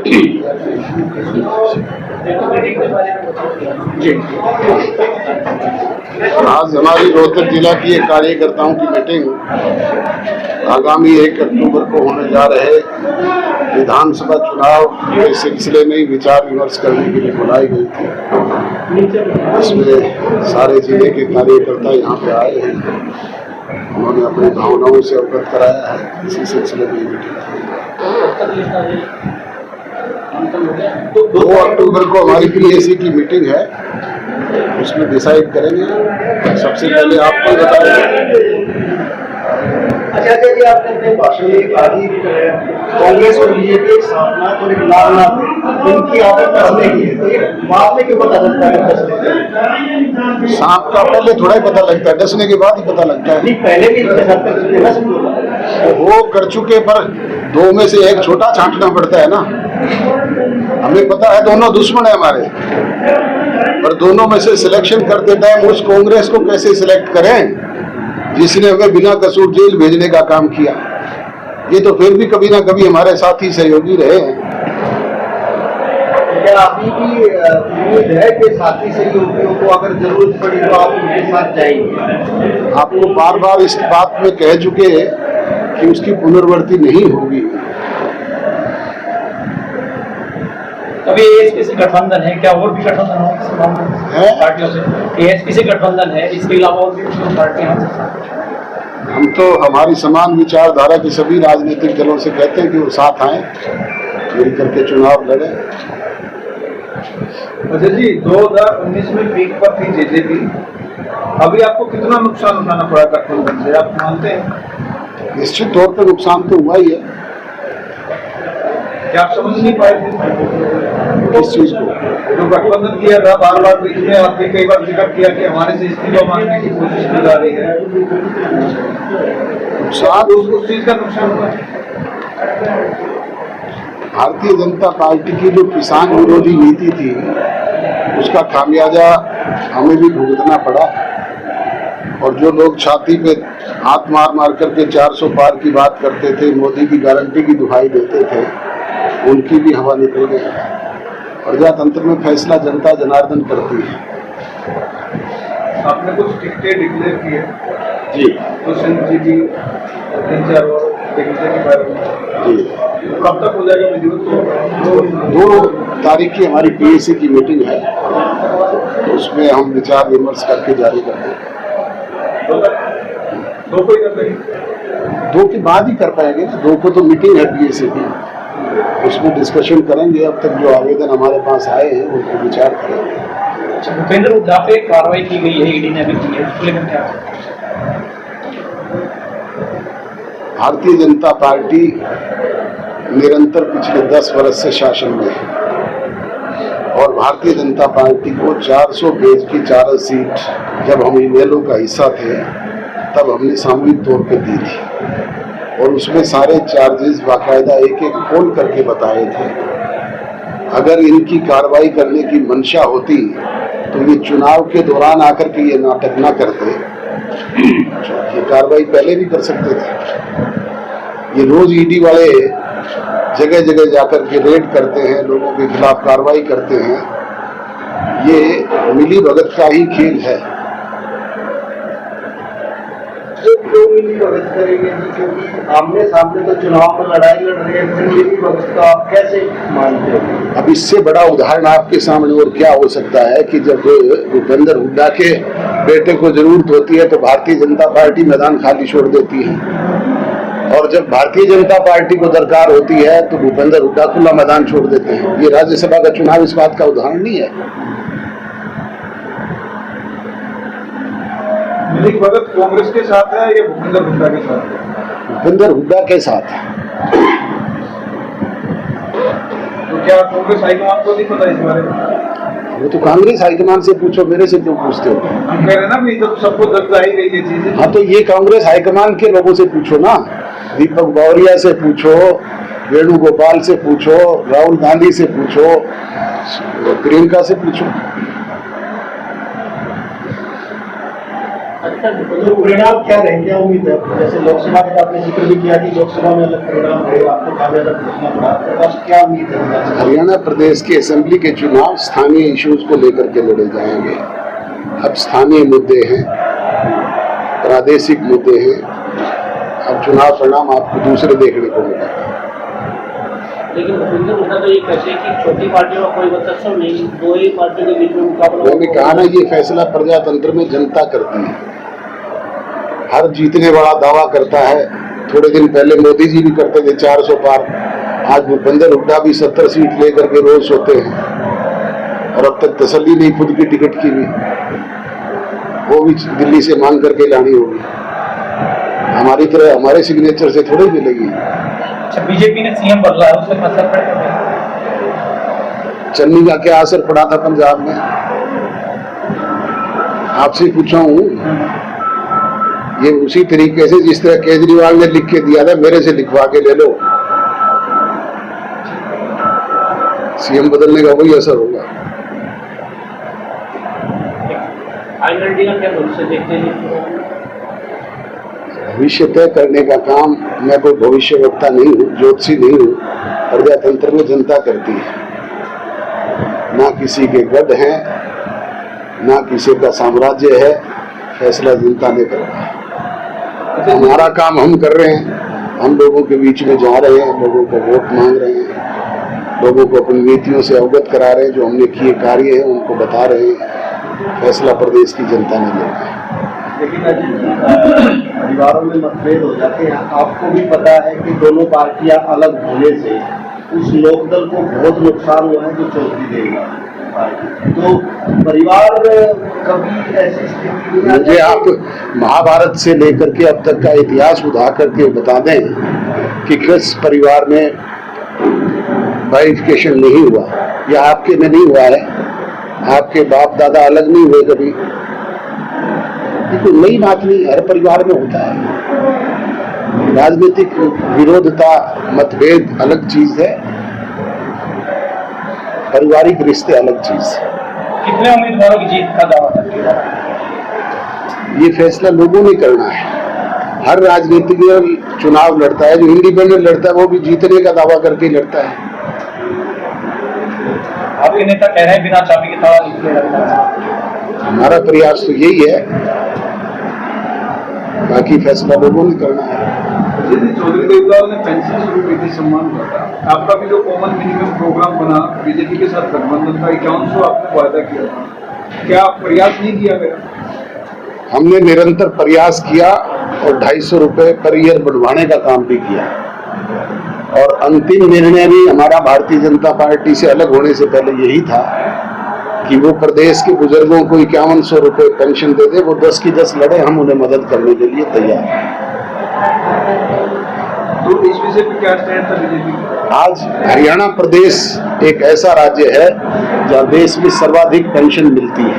जी, आज हमारी रोहतक जिला की एक कार्यकर्ताओं की मीटिंग आगामी 1 अक्टूबर को होने जा रहे विधानसभा चुनाव के सिलसिले में विचार विमर्श करने के लिए बुलाई गई थी। इसमें सारे जिले के कार्यकर्ता यहाँ पे आए हैं। उन्होंने अपनी भावनाओं से अवगत कराया है। इसी सिलसिले में मीटिंग तो 2 अक्टूबर को हमारी पीएसी की मीटिंग है, उसमें डिसाइड करेंगे। सबसे पहले आपको बताएंगे। अच्छा जी, आपने अपने भाषण में कहा कि कांग्रेस और बीजेपी एक साथ और एक लाल इनकी आदत कसने की है, तो ये बाद में क्यों पता चलता है? सांप का पहले थोड़ा ही पता लगता है, डसने के बाद ही पता लगता है। नहीं, पहले भी वो कर चुके, पर 2 में से एक छोटा छांटना पड़ता है ना। हमें पता है दोनों दुश्मन है हमारे, पर दोनों में से सिलेक्शन करते टाइम उस कांग्रेस को कैसे सिलेक्ट करें जिसने हमें बिना कसूर जेल भेजने का काम किया। ये तो फिर भी कभी ना कभी हमारे साथी सहयोगी रहे हैं। क्या अभी भी उम्मीद है कि साथी सहयोगियों को अगर जरूरत पड़ी तो आप उनके साथ जाएंगे? आपको बार बार इस बात में कह चुके कि उसकी पुनर्वृत्ति नहीं होगी। अभी एएसपी से गठबंधन है, क्या और भी गठबंधन है पार्टियों से? एएसपी से गठबंधन है, इसके अलावा और भी पार्टियां हैं? हम तो हमारी समान विचारधारा के सभी राजनीतिक दलों से कहते हैं कि वो साथ आए, मिलकर के चुनाव लड़े। अच्छा जी, 2019 में पीक पर थी जेजेपी, अभी आपको कितना नुकसान उठाना पड़ा गठबंधन से, आप मानते हैं? निश्चित तौर पर नुकसान तो हुआ ही है। क्या आप समझ नहीं पाए थे इस चीज को? जो गठबंधन किया था, बार बार बीच में आपने कई बार जिक्र किया कि हमारे से इस्तीफा मांगने की कोशिश की जा रही है, नुकसान उस चीज का नुकसान हुआ है। भारतीय जनता पार्टी की जो किसान विरोधी नीति थी उसका खामियाजा हमें भी भुगतना पड़ा, और जो लोग छाती पे हाथ मार मार करके 400 पार की बात करते थे, मोदी की गारंटी की दुहाई देते थे, उनकी भी हवा निकल गई। प्रजातंत्र में फैसला जनता जनार्दन करती है। आपने कुछ टिकटें डिक्लेयर की है जी तो सिंह जी की 3-4 और देखने के बारे में जी, कब तक हो जाएगा विधिवत? 2 तारीख की हमारी पीएसी की मीटिंग है, तो उसमें हम विचार विमर्श करके जारी कर देंगे। 2 को ही कर देंगे? 2 के बाद ही कर पाएंगे ना, 2 को तो मीटिंग है पीएसी की, उसमें डिस्कशन करेंगे। अब तक जो आवेदन हमारे पास आए हैं उनको विचार करेंगे। अच्छा, भूपेंद्र हुड्डा पे कार्रवाई की गई है, ईडी ने अभी की है, उसको लेकर क्या? भारतीय जनता पार्टी निरंतर पिछले 10 वर्ष से शासन में है, और भारतीय जनता पार्टी को 400 पेज की 4 सीट जब हम इनेलो का हिस्सा थे तब हमने सामूहिक तौर पे दी थी, और उसमें सारे चार्जेस बाकायदा एक एक खोल करके बताए थे। अगर इनकी कार्रवाई करने की मंशा होती तो ये चुनाव के दौरान आकर के ये नाटक ना करते, ये कार्रवाई पहले भी कर सकते थे। ये रोज ईडी वाले जगह जगह जाकर के रेड करते हैं, लोगों के खिलाफ कार्रवाई करते हैं, ये मिली भगत का ही खेल है। क्यों मिली भगत करेंगे जी? क्योंकि आमने सामने तो चुनाव में लड़ाई लड़ रहे हैं, फिर मिली भगत का आप कैसे मानते हैं? अब इससे बड़ा उदाहरण आपके सामने और क्या हो सकता है कि जब भूपेंद्र हुड्डा के बेटे को जरूरत होती है तो भारतीय जनता पार्टी मैदान खाली छोड़ देती है, और जब भारतीय जनता पार्टी को दरकार होती है तो भूपेंद्र हुड्डा खुला मैदान छोड़ देते हैं। ये राज्यसभा का चुनाव इस बात का उदाहरण नहीं है। मिली भगत कांग्रेस के साथ है या भूपेंद्र हुड्डा के साथ है? भूपेंद्र हुड्डा के साथ है। तो क्या कांग्रेस हाईकमान को नहीं पता इस बारे में? वो तो कांग्रेस हाईकमान से पूछो, मेरे से क्यों पूछते हो? हम कह रहे हैं ना भी जब सबको दर्ज आई गई ये चीजें। हाँ, तो ये कांग्रेस हाईकमान के लोगों से पूछो ना, दीपक बावरिया से पूछो, वेणुगोपाल से पूछो, राहुल गांधी से पूछो, प्रियंका से पूछो। तो परिणाम क्या रहेंगे, क्या उम्मीद है? जैसे लोकसभा का आपने जिक्र भी किया कि लोकसभा में अलग परिणाम रहेगा, आपको काफी ज्यादा देखना पड़ा, तो अब क्या उम्मीद है? हरियाणा प्रदेश के असेंबली के चुनाव स्थानीय इश्यूज को लेकर के लड़े जाएंगे। अब स्थानीय मुद्दे हैं, प्रादेशिक मुद्दे हैं। अब चुनाव परिणाम आपको दूसरे देखने को मिलेगा। लेकिन भूपेंद्र हुड्डा तो ये कहते हैं कि छोटी पार्टियों का कोई वर्चस्व नहीं, दो ही पार्टियों के बीच में मुकाबला। मैंने कहा ना, ये फैसला प्रजातंत्र में जनता करती है। हर जीतने वाला दावा करता है। थोड़े दिन पहले मोदी जी भी करते थे 400 पार। आज भूपेंद्र हुड्डा भी 70 सीट लेकर के रोज सोते हैं और अब तक तसल्ली नहीं खुद की टिकट की भी, वो भी दिल्ली से मांग करके लानी होगी। हमारी तरह हमारे सिग्नेचर से थोड़ी मिलेगी। अच्छा, बीजेपी ने सीएम बदला है, उससे असर पड़ेगा? चन्नी का क्या असर पड़ा था पंजाब में? आपसे पूछा हूं। ये उसी तरीके से जिस तरह केजरीवाल ने लिख के दिया था, मेरे से लिखवा के ले लो, सीएम बदलने का वही असर होगा। आईएनएलडी का क्या भविष्य देखते हैं? भविष्य तय करने का काम, मैं कोई भविष्यवक्ता नहीं हूँ, ज्योतिषी नहीं हूँ। प्रजातंत्र में जनता करती है। ना किसी के गढ़ हैं, ना किसी का साम्राज्य है। फैसला जनता ने करना है। हमारा काम हम कर रहे हैं। हम लोगों के बीच में जा रहे हैं, लोगों को वोट मांग रहे हैं, लोगों को अपनी नीतियों से अवगत करा रहे हैं। जो हमने किए कार्य हैं उनको बता रहे हैं। फैसला प्रदेश की जनता ने लेना है। लेकिन परिवारों में मतभेद हो जाते हैं। आपको भी पता है कि दोनों पार्टियां अलग होने से उस लोकदल को बहुत नुकसान हुआ है जो चौधरी देगा। तो परिवार कभी ऐसी स्थिति में, मुझे आप महाभारत से लेकर के अब तक का इतिहास उठा करके बता दें कि किस परिवार में बाइफिकेशन नहीं हुआ, या आपके में नहीं हुआ है। आपके बाप दादा अलग नहीं हुए कभी। कोई नई बात नहीं, हर परिवार में होता है। राजनीतिक विरोधता, मतभेद अलग चीज है, पारिवारिक रिश्ते अलग चीज है। कितने उम्मीदवारों की जीत का दावा करते हैं? ये फैसला लोगों ने करना है। हर राजनीतिक चुनाव लड़ता है, जो इंडिपेंडेंट लड़ता है वो भी जीतने का दावा करके लड़ता है। आपके नेता कह रहे हैं बिना चाबी के ताला निकलेगा। हमारा प्रयास तो यही है, बाकी फैसला लोगों ने करना है। चौधरी देवलाल ने पेंशन शुरू की थी, सम्मान का। आपका भी जो कॉमन मिनिमम प्रोग्राम बना बीजेपी के साथ गठबंधन का 5100 आपने वायदा किया था, क्या प्रयास नहीं किया गया? हमने निरंतर प्रयास किया और 250 रुपए पर ईयर बढ़वाने का काम भी किया। और अंतिम निर्णय भी हमारा भारतीय जनता पार्टी से अलग होने से पहले यही था कि वो प्रदेश के बुजुर्गों को 5100 रुपए पेंशन दे दे। वो 10 की 10 लड़े, हम उन्हें मदद करने के लिए तैयार हैं। तो इस विषय पे क्या स्टैंड था बीजेपी का? आज हरियाणा प्रदेश एक ऐसा राज्य है जहाँ देश में सर्वाधिक पेंशन मिलती है।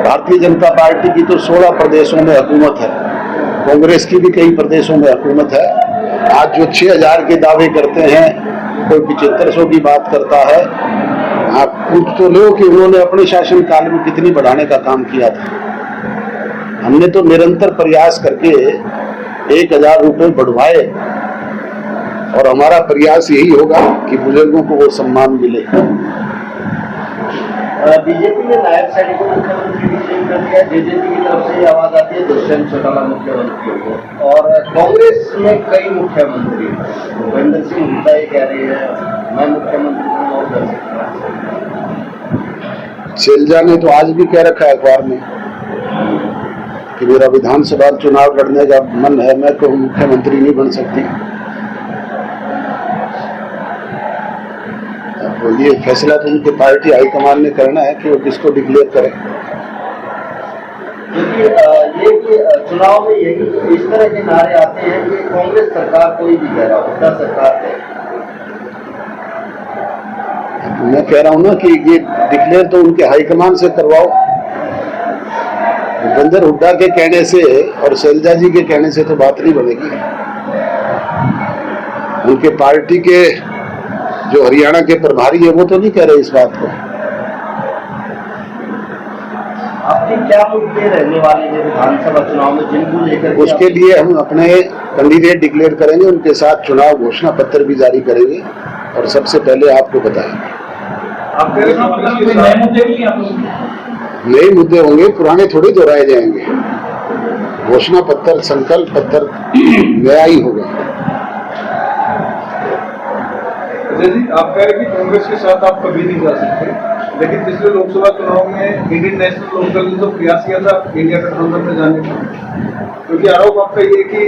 भारतीय जनता पार्टी की तो 16 प्रदेशों में हुकूमत है, कांग्रेस की भी कई प्रदेशों में हुकूमत है। आज जो 6000 के दावे करते हैं, कोई 7500 की बात करता है। आप पूछ तो लो कि उन्होंने अपने शासनकाल में कितनी बढ़ाने का काम किया था। हमने तो निरंतर प्रयास करके 1000 रुपए बढ़वाए और हमारा प्रयास यही होगा कि बुजुर्गों को वो सम्मान मिले। बीजेपी ने नायब सैनिक को मुख्यमंत्री भी चेंज कर दिया। जेजेपी की तरफ से आवाज आती है दुष्यंत चौटाला मुख्यमंत्री को, और कांग्रेस में कई मुख्यमंत्री, भूपेंद्र सिंह हुड्डा ये कह रही है मैं मुख्यमंत्री हूं और कर सकता। शैलजा ने तो आज भी कह रखा है अखबार में कि मेरा विधानसभा चुनाव लड़ने का मन है, मैं तो मुख्यमंत्री नहीं बन सकती। तो ये फैसला तो उनके पार्टी हाईकमान ने करना है कि वो किसको डिक्लेयर करें। क्योंकि ये कि चुनाव में यही इस तरह के नारे आते हैं कि कांग्रेस सरकार कोई भी कह रहा, हुड्डा सरकार है। मैं कह रहा हूं ना कि ये डिक्लेयर तो उनके हाईकमान से करवाओ। भूपेंद्र हुड्डा के कहने से और शैलजा जी के कहने से तो बात नहीं बनेगी। उनके पार्टी के जो हरियाणा के प्रभारी है वो तो नहीं कह रहे इस बात को। आप आपके क्या मुद्दे रहने वाले हैं विधानसभा चुनाव में जिनको लेकर के उसके लिए हम अपने कैंडिडेट डिक्लेयर करेंगे, उनके साथ चुनाव घोषणा पत्र भी जारी करेंगे और सबसे पहले आपको बताएंगे। आप कह रहे हैं मतलब कांग्रेस के कोई नए साथ मुद्दे भी आप लोग नए मुद्दे होंगे, पुराने थोड़ी दोहराए जाएंगे। घोषणा पत्र, संकल्प पत्र नया ही होगा। अजय जी, आप कह रहे हैं कि कांग्रेस के साथ आप कभी नहीं जा सकते, लेकिन पिछले लोकसभा चुनाव में इंडियन नेशनल लोकदल ने तो प्रयास किया था इंडिया गठबंधन में जाने का, क्योंकि आरोप आपका ये कि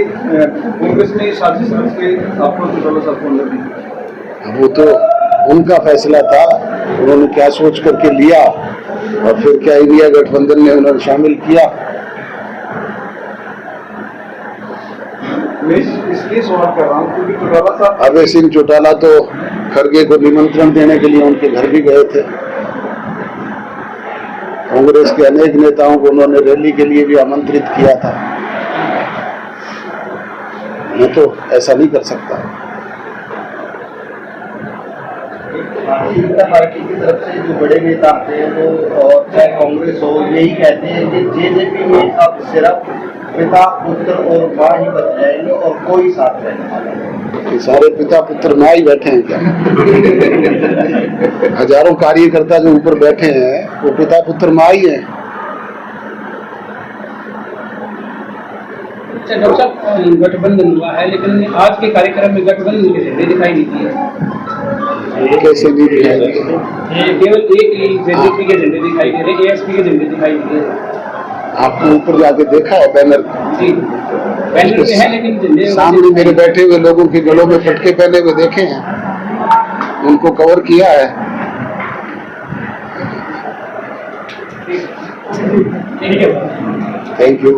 कांग्रेस ने साजिश रच के आपको चौटाला साहब को अंदर नहीं। अब वो तो उनका फैसला था, उन्होंने क्या सोच करके लिया और फिर क्या इंडिया गठबंधन में उन्होंने शामिल किया। मैं इसलिए सवाल कर रहा हूँ क्योंकि चौटाला साहब अभय सिंह चौटाला तो खड़गे को निमंत्रण देने के लिए उनके घर भी गए थे। कांग्रेस के अनेक नेताओं को उन्होंने रैली के लिए भी आमंत्रित किया था। मैं तो ऐसा नहीं कर सकता। भारतीय जनता पार्टी की तरफ से जो बड़े नेता आते हैं वो और चाहे कांग्रेस हो यही कहते हैं कि जेजेपी में अब सिर्फ पिता पुत्र और माँ ही बच जाएंगे और कोई साथ रहने वाला नहीं। ये सारे पिता पुत्र माँ ही बैठे हैं क्या? हजारों कार्यकर्ता जो ऊपर बैठे हैं वो पिता पुत्र माँ ही हैं। अच्छा डॉक्टर साहब, गठबंधन हुआ है लेकिन आज के कार्यक्रम में गठबंधन के झंडे दिखाई नहीं दिए। कैसे नहीं दिखाएंगे? ये केवल एक ही जेजेपी के झंडे दिखाई दे रहे, एएसपी के झंडे दिखाई दे रहे। आपको ऊपर जाके देखा है बैनर? जी, बैनर पे है लेकिन झंडे सामने मेरे बैठे हुए लोगों के गलों में पटके पहने हुए देखे हैं, उनको कवर किया है। ठीक है। Thank you.